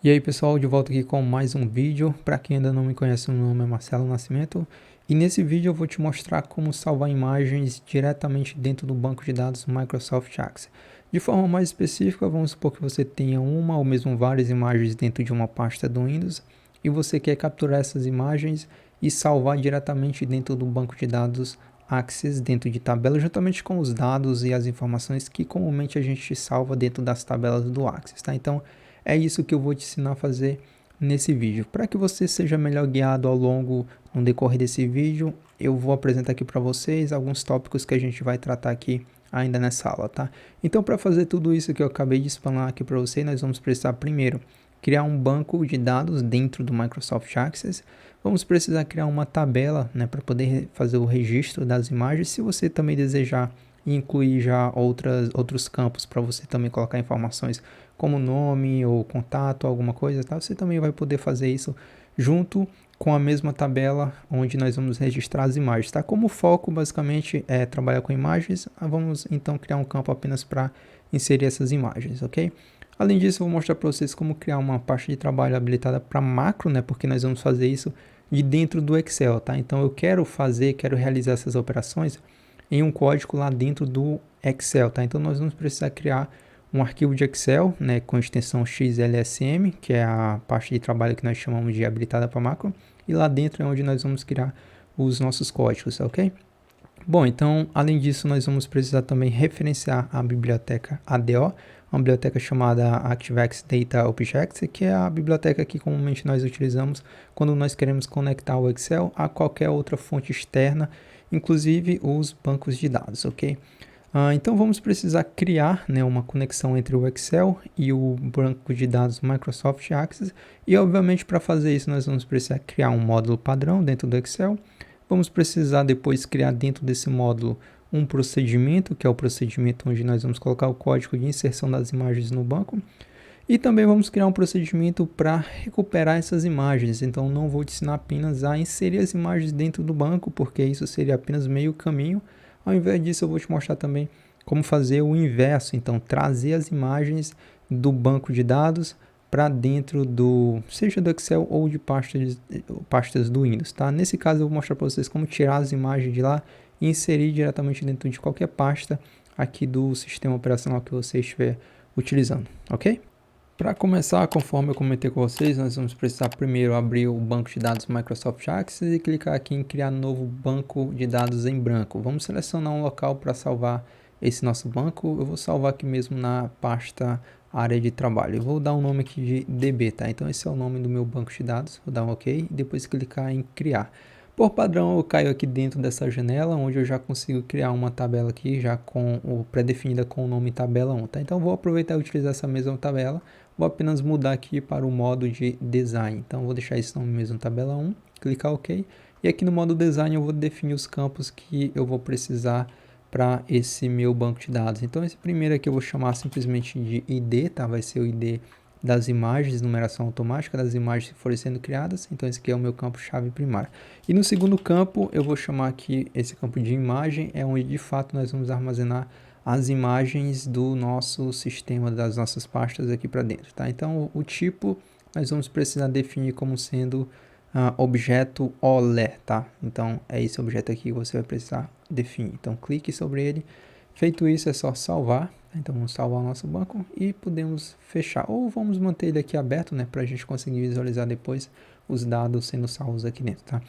E aí pessoal, de volta aqui com mais um vídeo. Para quem ainda não me conhece, meu nome é Marcelo Nascimento. E nesse vídeo eu vou te mostrar como salvar imagens diretamente dentro do banco de dados Microsoft Access. De forma mais específica, vamos supor que você tenha uma ou mesmo várias imagens dentro de uma pasta do Windows e você quer capturar essas imagens e salvar diretamente dentro do banco de dados Access, dentro de tabela, juntamente com os dados e as informações que comumente a gente salva dentro das tabelas do Access, tá? Então, é isso que eu vou te ensinar a fazer nesse vídeo. Para que você seja melhor guiado ao longo no decorrer desse vídeo, eu vou apresentar aqui para vocês alguns tópicos que a gente vai tratar aqui ainda nessa aula, tá? Então, para fazer tudo isso que eu acabei de explanar aqui para você, nós vamos precisar primeiro criar um banco de dados dentro do Microsoft Access. Vamos precisar criar uma tabela, né, para poder fazer o registro das imagens. Se você também desejar incluir já outros campos para você também colocar informações como nome ou contato, alguma coisa, tá? Você também vai poder fazer isso junto com a mesma tabela onde nós vamos registrar as imagens, tá? Como o foco basicamente é trabalhar com imagens, vamos então criar um campo apenas para inserir essas imagens, ok? Além disso, eu vou mostrar para vocês como criar uma pasta de trabalho habilitada para macro, né? Porque nós vamos fazer isso de dentro do Excel, tá? Então eu quero realizar essas operações em um código lá dentro do Excel, tá? Então nós vamos precisar criar um arquivo de Excel, né, com extensão XLSM, que é a parte de trabalho que nós chamamos de habilitada para macro, e lá dentro é onde nós vamos criar os nossos códigos, ok? Bom, então, além disso, nós vamos precisar também referenciar a biblioteca ADO, uma biblioteca chamada ActiveX Data Objects, que é a biblioteca que comumente nós utilizamos quando nós queremos conectar o Excel a qualquer outra fonte externa, inclusive os bancos de dados, ok? Então vamos precisar criar, né, uma conexão entre o Excel e o banco de dados Microsoft Access, e obviamente para fazer isso nós vamos precisar criar um módulo padrão dentro do Excel. Vamos precisar depois criar dentro desse módulo um procedimento, que é o procedimento onde nós vamos colocar o código de inserção das imagens no banco. E também vamos criar um procedimento para recuperar essas imagens. Então não vou te ensinar apenas a inserir as imagens dentro do banco, porque isso seria apenas meio caminho. Ao invés disso, eu vou te mostrar também como fazer o inverso. Então, trazer as imagens do banco de dados para dentro seja do Excel ou de pastas do Windows, tá? Nesse caso, eu vou mostrar para vocês como tirar as imagens de lá e inserir diretamente dentro de qualquer pasta aqui do sistema operacional que você estiver utilizando, ok? Para começar, conforme eu comentei com vocês, nós vamos precisar primeiro abrir o banco de dados Microsoft Access e clicar aqui em criar novo banco de dados em branco. Vamos selecionar um local para salvar esse nosso banco. Eu vou salvar aqui mesmo na pasta área de trabalho. Eu vou dar um nome aqui de DB, tá? Então esse é o nome do meu banco de dados. Vou dar um OK e depois clicar em criar. Por padrão, eu caio aqui dentro dessa janela, onde eu já consigo criar uma tabela aqui, já pré-definida com o nome tabela 1, tá? Então, vou aproveitar e utilizar essa mesma tabela, vou apenas mudar aqui para o modo de design. Então, vou deixar esse nome mesmo, tabela 1, clicar OK. E aqui no modo design, eu vou definir os campos que eu vou precisar para esse meu banco de dados. Então, esse primeiro aqui eu vou chamar simplesmente de ID, tá? Vai ser o ID das imagens, numeração automática das imagens que forem sendo criadas. Então esse aqui é o meu campo-chave primário. E no segundo campo eu vou chamar aqui esse campo de imagem, é onde de fato nós vamos armazenar as imagens do nosso sistema, das nossas pastas aqui para dentro, tá? Então o tipo nós vamos precisar definir como sendo objeto OLE, tá? Então é esse objeto aqui que você vai precisar definir. Então clique sobre ele. Feito isso é só salvar. Então vamos salvar o nosso banco e podemos fechar, ou vamos manter ele aqui aberto, né, para a gente conseguir visualizar depois os dados sendo salvos aqui dentro, tá?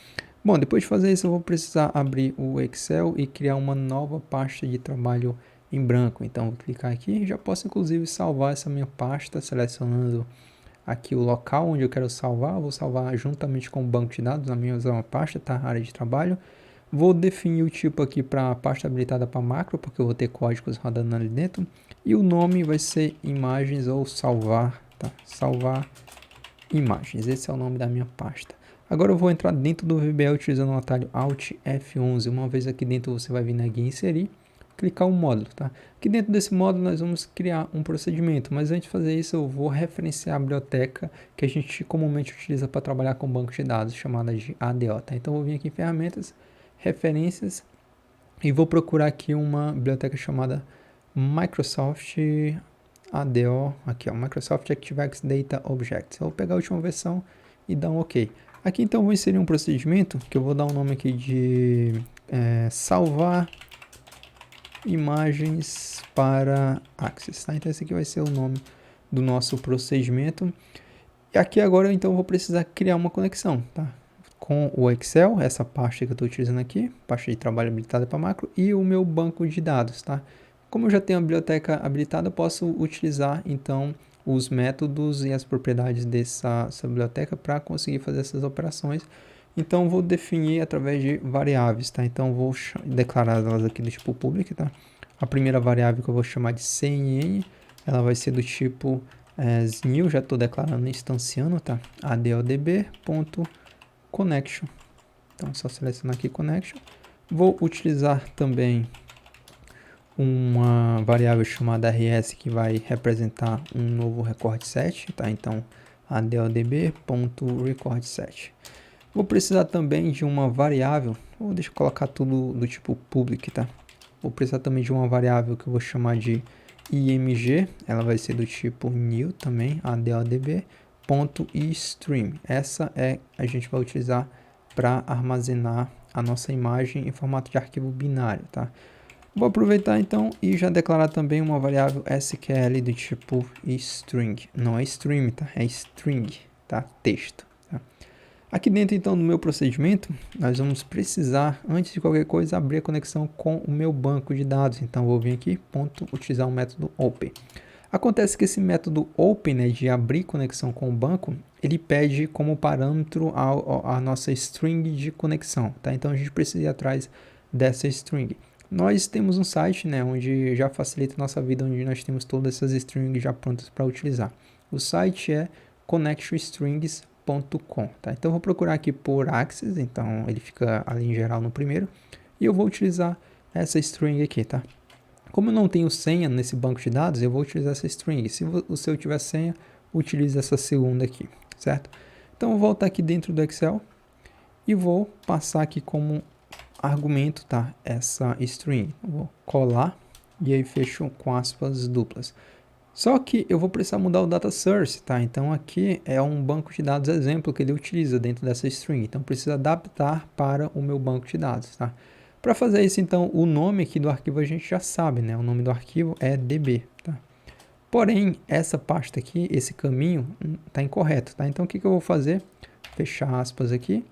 Bom, depois de fazer isso eu vou precisar abrir o Excel e criar uma nova pasta de trabalho em branco. Então vou clicar aqui e já posso inclusive salvar essa minha pasta, selecionando aqui o local onde eu quero salvar. Eu vou salvar juntamente com o banco de dados na minha pasta, tá? Área de trabalho. Vou definir o tipo aqui para a pasta habilitada para macro, porque eu vou ter códigos rodando ali dentro. E o nome vai ser imagens ou salvar, tá? Salvar imagens, esse é o nome da minha pasta. Agora eu vou entrar dentro do VBA utilizando o atalho Alt F11. Uma vez aqui dentro você vai vir na guia inserir, clicar o módulo, tá? Aqui dentro desse módulo nós vamos criar um procedimento, mas antes de fazer isso eu vou referenciar a biblioteca que a gente comumente utiliza para trabalhar com banco de dados, chamada de ADO, tá? Então eu vou vir aqui em ferramentas, referências, e vou procurar aqui uma biblioteca chamada Microsoft ADO, aqui ó, Microsoft ActiveX Data Objects. Eu vou pegar a última versão e dar um OK. Aqui então eu vou inserir um procedimento que eu vou dar um nome aqui de salvar imagens para Access, tá? Então esse aqui vai ser o nome do nosso procedimento. E aqui agora então eu vou precisar criar uma conexão, tá? Com o Excel, essa pasta que eu estou utilizando aqui, pasta de trabalho habilitada para macro, e o meu banco de dados, tá? Como eu já tenho a biblioteca habilitada, eu posso utilizar então os métodos e as propriedades dessa biblioteca para conseguir fazer essas operações. Então vou definir através de variáveis, tá? Então vou declarar elas aqui do tipo public, tá? A primeira variável que eu vou chamar de CNN, ela vai ser do tipo new, já estou declarando instanciando, tá? adodb.connection. Então só selecionar aqui connection. Vou utilizar também uma variável chamada rs que vai representar um novo record set, tá? Então adodb.recordset. Vou precisar também de uma variável, deixa eu colocar tudo do tipo public, tá? Vou precisar também de uma variável que eu vou chamar de img, ela vai ser do tipo new também, adodb.estream. Essa a gente vai utilizar para armazenar a nossa imagem em formato de arquivo binário, tá? Vou aproveitar então e já declarar também uma variável SQL do tipo string. Não é stream, tá? É string, tá? Texto. Tá? Aqui dentro então do meu procedimento, nós vamos precisar, antes de qualquer coisa, abrir a conexão com o meu banco de dados. Então vou vir aqui, utilizar o método open. Acontece que esse método open, né, de abrir conexão com o banco, ele pede como parâmetro a nossa string de conexão, tá? Então a gente precisa ir atrás dessa string. Nós temos um site, né, onde já facilita a nossa vida, onde nós temos todas essas strings já prontas para utilizar. O site é connectionstrings.com, tá? Então eu vou procurar aqui por Access, então ele fica ali em geral no primeiro, e eu vou utilizar essa string aqui, tá? Como eu não tenho senha nesse banco de dados, eu vou utilizar essa string. Se o seu tiver senha, utilize essa segunda aqui, certo? Então eu vou voltar aqui dentro do Excel e vou passar aqui como argumento, tá? Essa string. Eu vou colar e aí fecho com aspas duplas. Só que eu vou precisar mudar o data source, tá? Então aqui é um banco de dados exemplo que ele utiliza dentro dessa string. Então preciso adaptar para o meu banco de dados, tá? Para fazer isso, então, o nome aqui do arquivo a gente já sabe, né? O nome do arquivo é db, tá? Porém, essa pasta aqui, esse caminho, está incorreto, tá? Então, o que eu vou fazer? Fechar aspas aqui,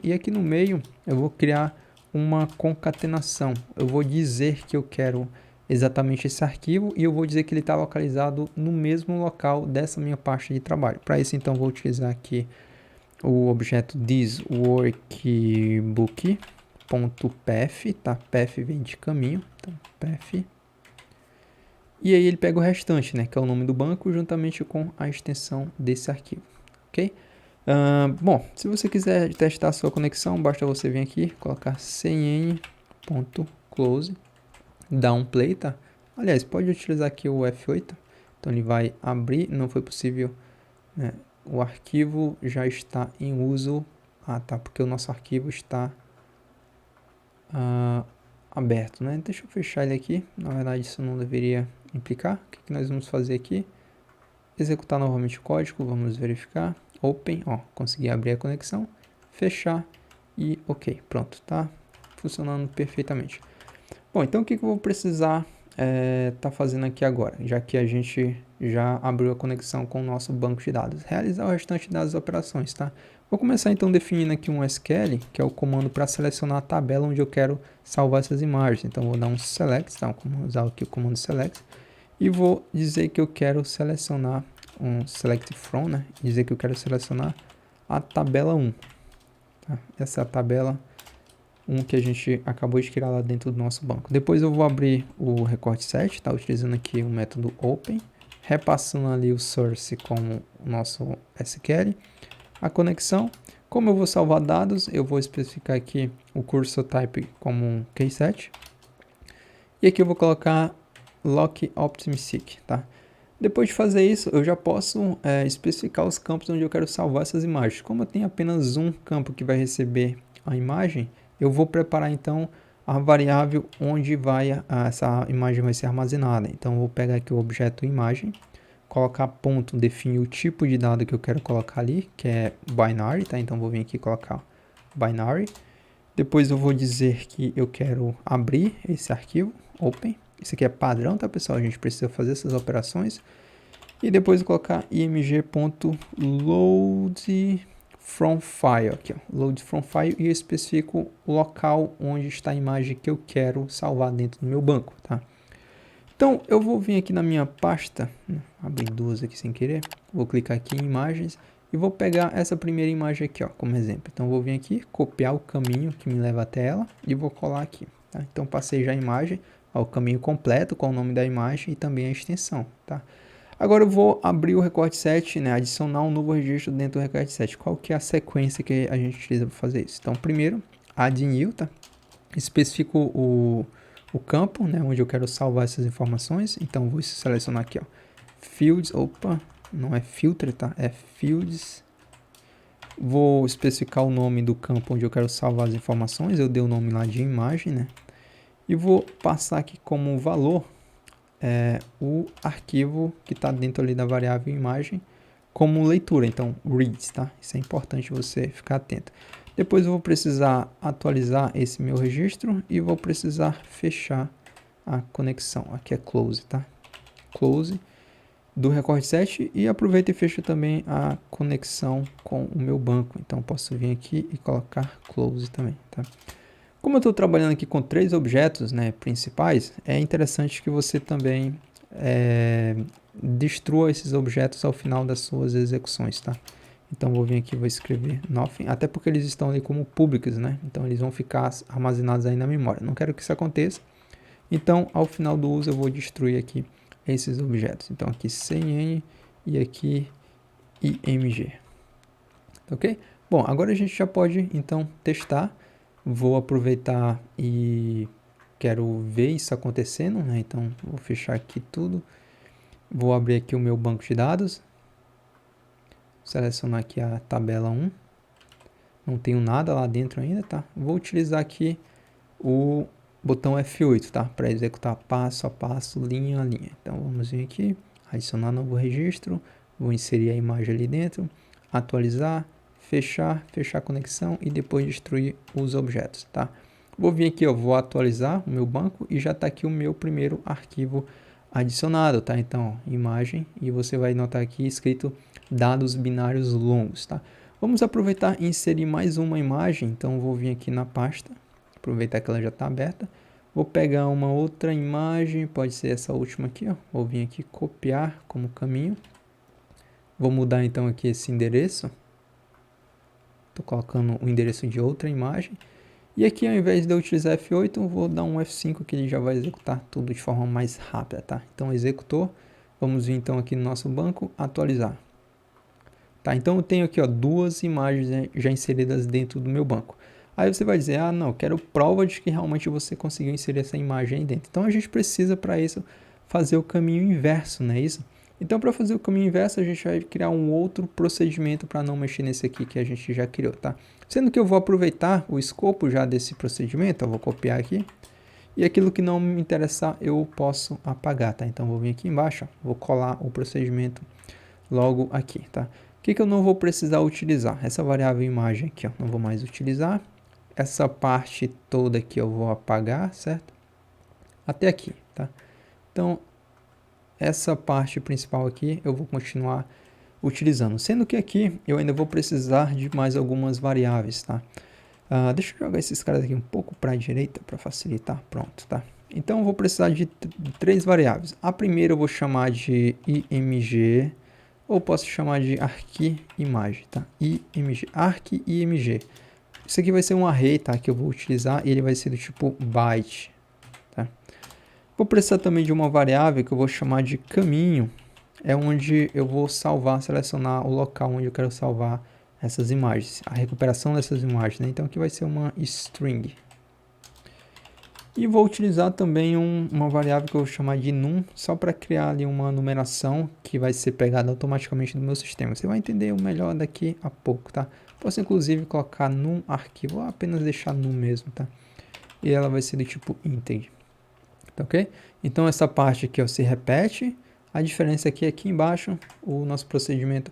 e aqui no meio eu vou criar uma concatenação. Eu vou dizer que eu quero exatamente esse arquivo e eu vou dizer que ele está localizado no mesmo local dessa minha pasta de trabalho. Para isso, então, vou utilizar aqui o objeto thisWorkbook.path, tá? Path vem de caminho, então path. E aí ele pega o restante, né, que é o nome do banco, juntamente com a extensão desse arquivo, ok? Bom, se você quiser testar a sua conexão, basta você vir aqui, colocar cn.close, dar um play, tá? Aliás, pode utilizar aqui o F8, então ele vai abrir, não foi possível, né? O arquivo já está em uso, tá, porque o nosso arquivo está aberto, né? Deixa eu fechar ele aqui, na verdade isso não deveria implicar. O que nós vamos fazer aqui? Executar novamente o código, vamos verificar. Open, ó, consegui abrir a conexão, fechar e ok, pronto, tá funcionando perfeitamente. Bom, então o que eu vou precisar tá fazendo aqui agora, já que a gente já abriu a conexão com o nosso banco de dados? Realizar o restante das operações, tá? Vou começar então definindo aqui um SQL, que é o comando para selecionar a tabela onde eu quero salvar essas imagens. Então vou dar um select, tá? Vou usar aqui o comando select e vou dizer que eu quero selecionar um select from, né? Dizer que eu quero selecionar a tabela 1. Tá? Essa é a tabela 1 que a gente acabou de criar lá dentro do nosso banco. Depois eu vou abrir o record set, tá? Utilizando aqui o método open, repassando ali o source como o nosso SQL, a conexão. Como eu vou salvar dados, eu vou especificar aqui o cursor type como um keyset. E aqui eu vou colocar lock optimistic, tá? Depois de fazer isso, eu já posso especificar os campos onde eu quero salvar essas imagens. Como eu tenho apenas um campo que vai receber a imagem, eu vou preparar então a variável onde essa imagem vai ser armazenada. Então, eu vou pegar aqui o objeto imagem, colocar ponto, definir o tipo de dado que eu quero colocar ali, que é binary, tá? Então, vou vir aqui e colocar binary. Depois eu vou dizer que eu quero abrir esse arquivo, open. Isso aqui é padrão, tá, pessoal? A gente precisa fazer essas operações. E depois eu colocar img.load from file, aqui, ó, load from file, e eu especifico o local onde está a imagem que eu quero salvar dentro do meu banco, tá? Então, eu vou vir aqui na minha pasta, abrir duas aqui sem querer, vou clicar aqui em imagens e vou pegar essa primeira imagem aqui, ó, como exemplo. Então, eu vou vir aqui, copiar o caminho que me leva até ela e vou colar aqui, tá? Então, passei já a imagem, ó, o caminho completo com o nome da imagem e também a extensão, tá? Agora eu vou abrir o recorte set, né, adicionar um novo registro dentro do recorte set. Qual que é a sequência que a gente utiliza para fazer isso? Então, primeiro, add new, tá? Especifico o campo, né, onde eu quero salvar essas informações. Então, vou selecionar aqui, ó, fields, opa, não é filter, tá? É fields. Vou especificar o nome do campo onde eu quero salvar as informações. Eu dei o nome lá de imagem, né? E vou passar aqui como valor o arquivo que está dentro ali da variável imagem como leitura, então reads, tá? Isso é importante você ficar atento. Depois eu vou precisar atualizar esse meu registro e vou precisar fechar a conexão. Aqui é close, tá? Close do recorte set e aproveita e fecha também a conexão com o meu banco. Então posso vir aqui e colocar close também, tá? Como eu estou trabalhando aqui com 3 objetos, né, principais, é interessante que você também destrua esses objetos ao final das suas execuções, tá? Então vou vir aqui e vou escrever nothing, até porque eles estão ali como públicos, né? Então eles vão ficar armazenados aí na memória. Não quero que isso aconteça. Então ao final do uso eu vou destruir aqui esses objetos. Então aqui cn e aqui img. Ok? Bom, agora a gente já pode então testar. Vou aproveitar e quero ver isso acontecendo, né? Então, vou fechar aqui tudo. Vou abrir aqui o meu banco de dados. Selecionar aqui a tabela 1. Não tenho nada lá dentro ainda, tá? Vou utilizar aqui o botão F8, tá? Para executar passo a passo, linha a linha. Então, vamos vir aqui, adicionar novo registro. Vou inserir a imagem ali dentro, atualizar, fechar a conexão e depois destruir os objetos, tá? Vou vir aqui, ó, vou atualizar o meu banco e já está aqui o meu primeiro arquivo adicionado, tá? Então, imagem, e você vai notar aqui escrito dados binários longos, tá? Vamos aproveitar e inserir mais uma imagem, então vou vir aqui na pasta, aproveitar que ela já está aberta, vou pegar uma outra imagem, pode ser essa última aqui, ó, vou vir aqui copiar como caminho, vou mudar então aqui esse endereço. Estou colocando o endereço de outra imagem. E aqui, ao invés de eu utilizar F8, eu vou dar um F5 que ele já vai executar tudo de forma mais rápida, tá? Então, executou. Vamos vir então aqui no nosso banco, atualizar. Tá, então eu tenho aqui, ó, 2 imagens já inseridas dentro do meu banco. Aí você vai dizer, ah, não, quero prova de que realmente você conseguiu inserir essa imagem aí dentro. Então, a gente precisa, para isso, fazer o caminho inverso, não é isso? Então, para fazer o caminho inverso, a gente vai criar um outro procedimento para não mexer nesse aqui que a gente já criou, tá? Sendo que eu vou aproveitar o escopo já desse procedimento, eu vou copiar aqui, e aquilo que não me interessar eu posso apagar, tá? Então, vou vir aqui embaixo, ó, vou colar o procedimento logo aqui, tá? O que eu não vou precisar utilizar? Essa variável imagem aqui, ó, não vou mais utilizar. Essa parte toda aqui eu vou apagar, certo? Até aqui, tá? Então, essa parte principal aqui eu vou continuar utilizando, sendo que aqui eu ainda vou precisar de mais algumas variáveis, tá? Deixa eu jogar esses caras aqui um pouco para a direita para facilitar, pronto, tá? Então eu vou precisar de 3 variáveis. A primeira eu vou chamar de img, ou posso chamar de arqui_image, tá? img, arqui_img. Isso aqui vai ser um array, tá? Que eu vou utilizar e ele vai ser do tipo byte. Vou precisar também de uma variável que eu vou chamar de caminho, é onde eu vou salvar, selecionar o local onde eu quero salvar essas imagens, a recuperação dessas imagens, né? Então aqui vai ser uma string. E vou utilizar também uma variável que eu vou chamar de num, só para criar ali uma numeração que vai ser pegada automaticamente no meu sistema. Você vai entender o melhor daqui a pouco, tá? Posso inclusive colocar num arquivo, ou apenas deixar num mesmo, tá? e ela vai ser do tipo integer. Tá ok? Então essa parte aqui ó, se repete. A diferença aqui é aqui embaixo o nosso procedimento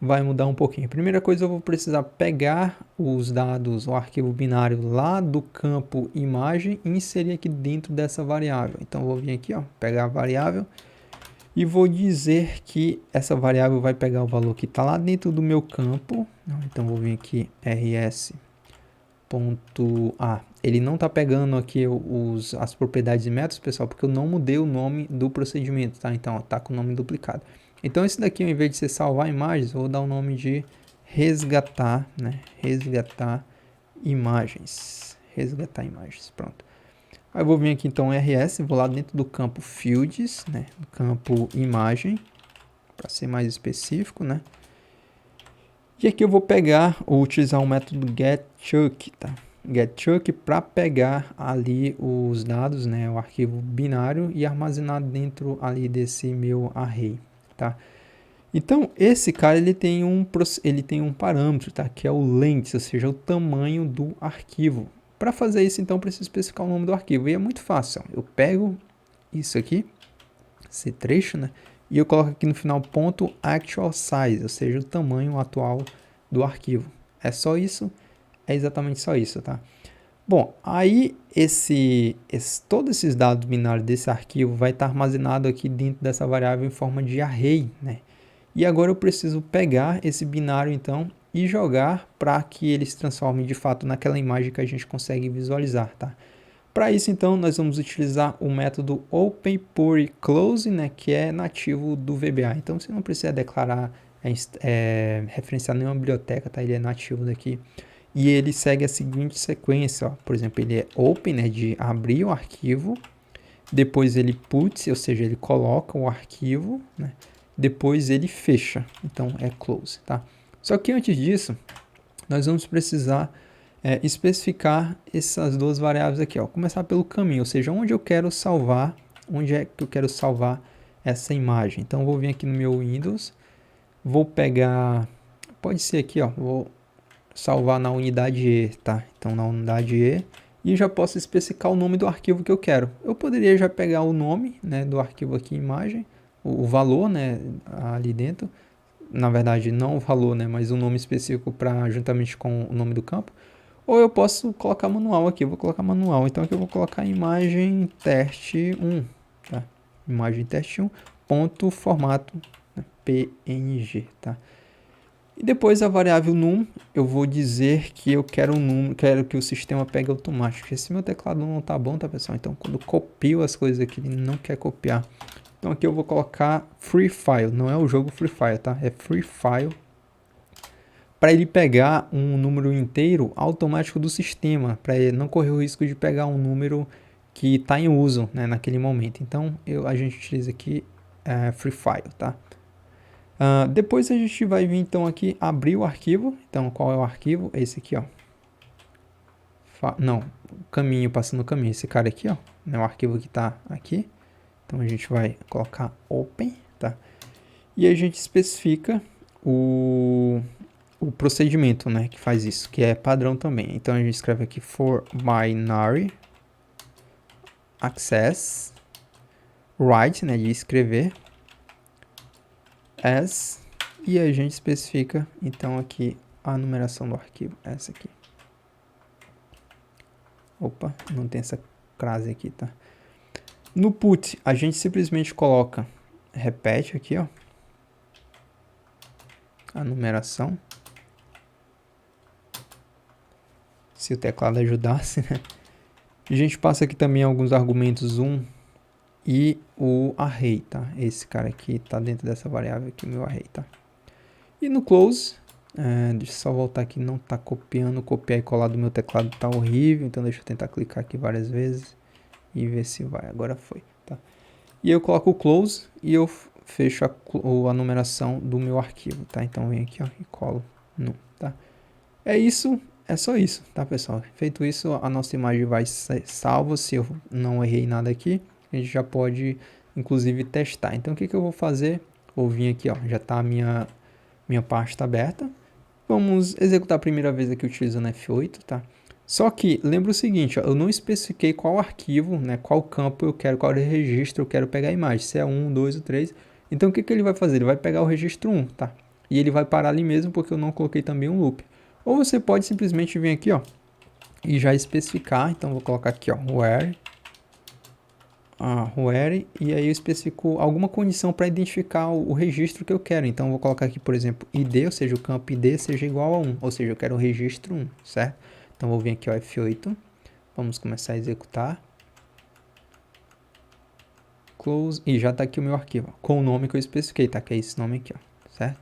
vai mudar um pouquinho. Primeira coisa, eu vou precisar pegar os dados, o arquivo binário lá do campo imagem e inserir aqui dentro dessa variável. Então, eu vou vir aqui, ó, pegar a variável e vou dizer que essa variável vai pegar o valor que está lá dentro do meu campo. Então, vou vir aqui, rs. Ele não está pegando aqui as propriedades de métodos, pessoal, porque eu não mudei o nome do procedimento, tá? Então, está com o nome duplicado. Então, esse daqui, ao invés de ser salvar imagens, eu vou dar o nome de resgatar, né? Resgatar imagens. Resgatar imagens, pronto. Aí eu vou vir aqui, então, rs, vou lá dentro do campo fields, né? Do campo imagem, para ser mais específico, né? E aqui eu vou pegar ou utilizar o método getChunk, tá? getChunk para pegar ali os dados, né, o arquivo binário e armazenar dentro ali desse meu array, tá? Então esse cara ele tem um parâmetro, tá? Que é o length, ou seja, o tamanho do arquivo. Para fazer isso, então, eu preciso especificar o nome do arquivo e é muito fácil. Ó. Eu pego isso aqui, esse trecho, né? E eu coloco aqui no final ponto actual size, ou seja, o tamanho atual do arquivo. É só isso, é exatamente só isso, tá? Bom, aí todos esses dados binários desse arquivo vai estar armazenado aqui dentro dessa variável em forma de array, né? E agora eu preciso pegar esse binário, então, e jogar para que ele se transforme de fato naquela imagem que a gente consegue visualizar, tá? Para isso, então, nós vamos utilizar o método openPureClose, né, que é nativo do VBA. Então, você não precisa declarar, referenciar nenhuma biblioteca, tá? Ele é nativo daqui. E ele segue a seguinte sequência, ó. Por exemplo, ele é open, né, de abrir o arquivo. Depois ele puts, ou seja, ele coloca o arquivo, né? Depois ele fecha, então é close, tá? Só que antes disso, nós vamos precisar especificar essas duas variáveis aqui, ó. Começar pelo caminho, ou seja, onde é que eu quero salvar essa imagem. Então, eu vou vir aqui no meu Windows, vou pegar, pode ser aqui, ó, vou salvar na unidade E, tá? Então, na unidade E, e já posso especificar o nome do arquivo que eu quero. Eu poderia já pegar o nome, né, do arquivo aqui, imagem, o valor, né, ali dentro, na verdade, não o valor, né, mas um nome específico para juntamente com o nome do campo. Ou eu posso colocar manual aqui, eu vou colocar manual. Então aqui eu vou colocar imagem teste 1, tá? Imagem teste 1, ponto formato, né? PNG, tá? E depois a variável num, eu vou dizer que eu quero um número, quero que o sistema pegue automático. Esse meu teclado não tá bom, tá, pessoal? Então quando eu copio as coisas aqui, ele não quer copiar. Então aqui eu vou colocar free file, não é o jogo Free Fire, tá? É free file. Para ele pegar um número inteiro automático do sistema, para ele não correr o risco de pegar um número que está em uso, né, naquele momento. Então, a gente utiliza aqui free file, tá? Depois a gente vai vir, então, aqui, abrir o arquivo. Então, qual é o arquivo? Esse aqui, ó. Caminho, passando o caminho. Esse cara aqui, ó, é o arquivo que está aqui. Então, a gente vai colocar open, tá? E a gente especifica o procedimento, né, que faz isso, que é padrão também. Então a gente escreve aqui for binary access write, né, de escrever as, e a gente especifica então aqui a numeração do arquivo, essa aqui. Opa, não tem essa crase aqui, tá? No put a gente simplesmente coloca, repete aqui, ó, a numeração. Se o teclado ajudasse, né? A gente passa aqui também alguns argumentos e o array, tá? Esse cara aqui tá dentro dessa variável aqui, o meu array, tá? E no close, deixa eu só voltar aqui, não tá copiando, copiar e colar do meu teclado tá horrível, então deixa eu tentar clicar aqui várias vezes e ver se vai, agora foi, tá? E eu coloco o close e eu fecho a numeração do meu arquivo, tá? Então vem aqui, ó, e colo no, tá? É isso. É só isso, tá, pessoal? Feito isso, a nossa imagem vai ser salva. Se eu não errei nada aqui, a gente já pode, inclusive, testar. Então, o que eu vou fazer? Vou vir aqui, ó, já tá a minha pasta aberta. Vamos executar a primeira vez aqui utilizando F8, tá? Só que lembra o seguinte, ó, eu não especifiquei qual arquivo, né, qual campo eu quero, qual registro eu quero pegar a imagem, se é 1, 2 ou 3. Então o que ele vai fazer? Ele vai pegar o registro 1, tá? E ele vai parar ali mesmo porque eu não coloquei também um loop. Ou você pode simplesmente vir aqui, ó, e já especificar. Então vou colocar aqui, ó, where, e aí eu especifico alguma condição para identificar o registro que eu quero. Então vou colocar aqui, por exemplo, id, ou seja, o campo id seja igual a 1, ou seja, eu quero o registro 1, certo? Então vou vir aqui ao F8, vamos começar a executar. Close, e já está aqui o meu arquivo, com o nome que eu especifiquei, tá? Que é esse nome aqui, ó, certo?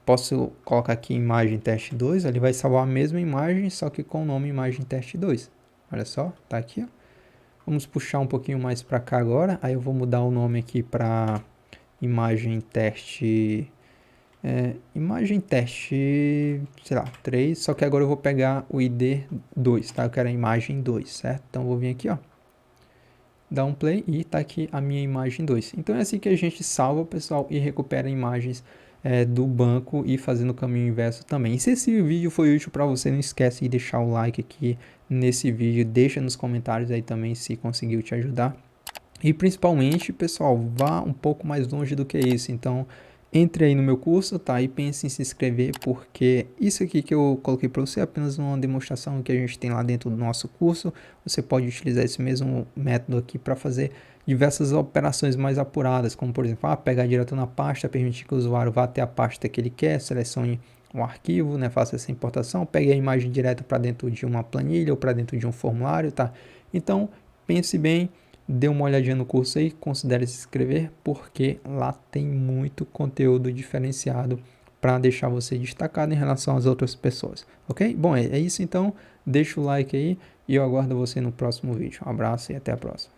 Posso colocar aqui imagem teste 2, ele vai salvar a mesma imagem, só que com o nome imagem teste 2. Olha só, tá aqui, ó. Vamos puxar um pouquinho mais para cá agora, aí eu vou mudar o nome aqui para imagem teste, sei lá, 3, só que agora eu vou pegar o ID 2, tá? Eu quero a imagem 2, certo? Então eu vou vir aqui, ó, dar um play e tá aqui a minha imagem 2. Então é assim que a gente salva, pessoal, e recupera imagens do banco e fazendo o caminho inverso também. E se esse vídeo foi útil para você, não esquece de deixar o like aqui nesse vídeo, deixa nos comentários aí também se conseguiu te ajudar. E principalmente, pessoal, vá um pouco mais longe do que isso. Então, entre aí no meu curso, tá? E pense em se inscrever, porque isso aqui que eu coloquei para você é apenas uma demonstração que a gente tem lá dentro do nosso curso. Você pode utilizar esse mesmo método aqui para fazer diversas operações mais apuradas, como por exemplo, pegar direto na pasta, permitir que o usuário vá até a pasta que ele quer, selecione um arquivo, né? Faça essa importação, pegue a imagem direto para dentro de uma planilha ou para dentro de um formulário, tá? Então, pense bem. Dê uma olhadinha no curso aí, considere se inscrever, porque lá tem muito conteúdo diferenciado para deixar você destacado em relação às outras pessoas, ok? Bom, é isso então, deixa o like aí e eu aguardo você no próximo vídeo. Um abraço e até a próxima.